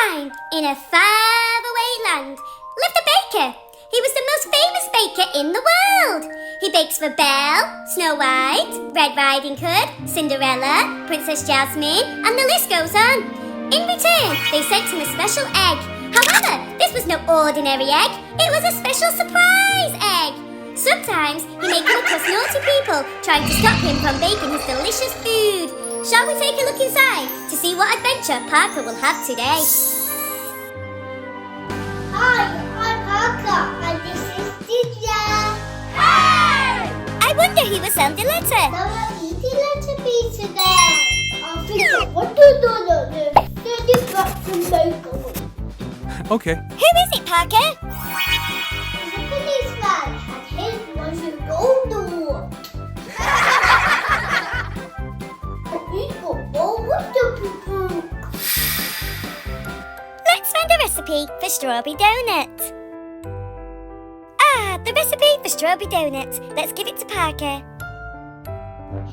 time, in a faraway land, lived a baker. He was the most famous baker in the world. He bakes for Belle, Snow White, Red Riding Hood, Cinderella, Princess Jasmine, and the list goes on. In return, they sent him a special egg. However, this was no ordinary egg. It was a special surprise egg. Sometimes he may come across naughty people trying to stop him from baking his delicious food. Shall we take a look inside to see what adventure Parker will have today? Hi, I'm Parker, and this is Ginger. Hi! I wonder who will send the letter. Now I'm eating letter B today. I'll figure out what to do. Then you've got to make one. Okay. Who is it, Parker? It's a policeman, and his was a gold. He's got all the people. Let's find a recipe for strawberry donut. The recipe for strawberry donuts. Let's give it to Parker.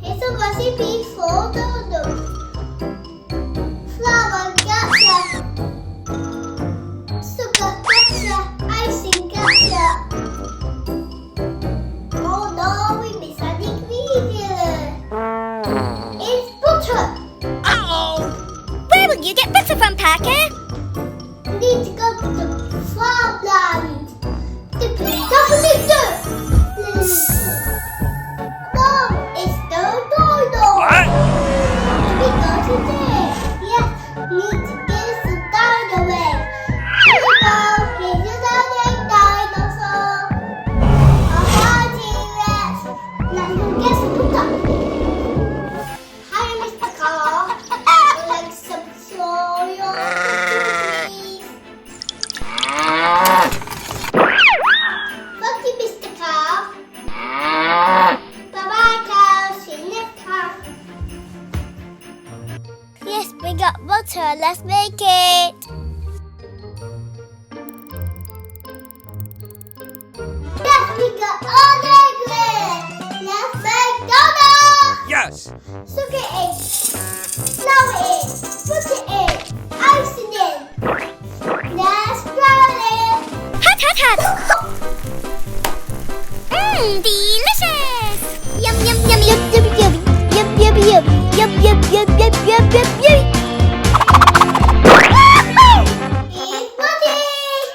Here's a recipe for donuts. Flour, gotcha. Sugar, gotcha. Icing, gotcha. Oh no, we missed an ingredient. It's butter. Uh-oh! Where will you get butter from, Parker? We need to go to the farmland. The dirt. No, it's no dino. What? We go today. Yes, we need to get some dino egg. Here we go. Here's your dinosaur. T-Rex. Now you can get some butter. Hi, Mr. Carl. Would you like some soil? Thank you, Mr. Carl. Bye-bye, Carl. See you next time. Yes, we got butter. Let's make it. Yes, we got all the ingredients. Let's make donuts. Yes. Sugar in, flour in, butter in, icing in. Let's roll it. Hot, hot, hot. Delicious. Yum, yum, yum, yum, yum, yum, yum, yum, yum, yum, yum, yum, yum, yum, yum, yum. It's ready.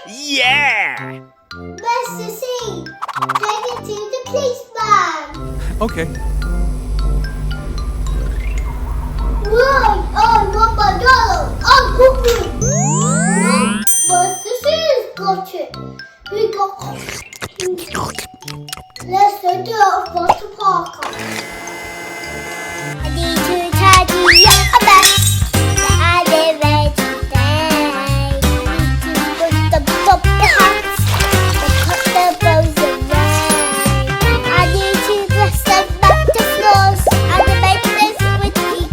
Yeah. Mr. C, take it to the policeman. Okay. Whoa, I want my dollar. I'm cooking. Mr. C's got it. We got Let's go to our water park. I need to tidy up a mess. I live it today. I need to put the hats and put the bows away. I need to dust and mop the floors and make this with clean.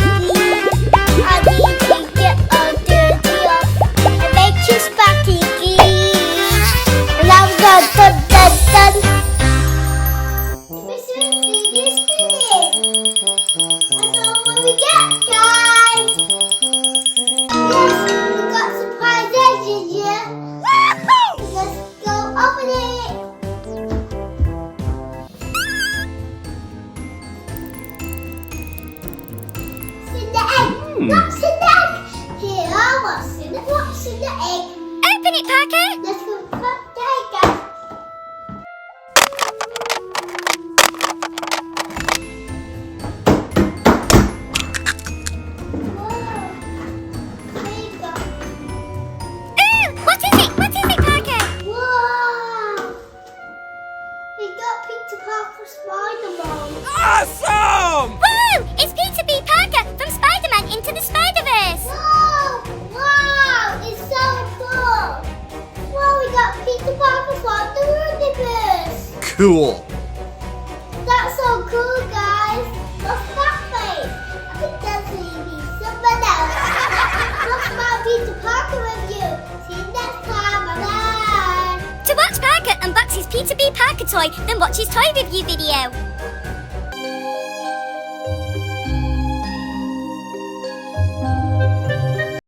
I need to get all dirty off and make you sparkly clean. And I'm done. Mr. C is finished. That's all what we get, guys. Yes, we got surprise eggs here. Let's go open it. What's in the egg? What's in the egg? Here, what's in the egg? Open it, Parker. Let's go put the egg out. What is it? What is it, Parker? Wow! We got Peter Parker Spiderman. Awesome. Woo! It's Peter B. Parker from Spiderman Into the Spider-Verse. Whoa! Wow! It's so cool! Wow, we got Peter Parker from the universe. Cool. That's so cool, guys. What's that face? I think that's maybe someone else. What's my Peter Parker review? See you next time. Bye-bye. To watch Parker unbox his Peter B. Parker toy, then watch his toy review video.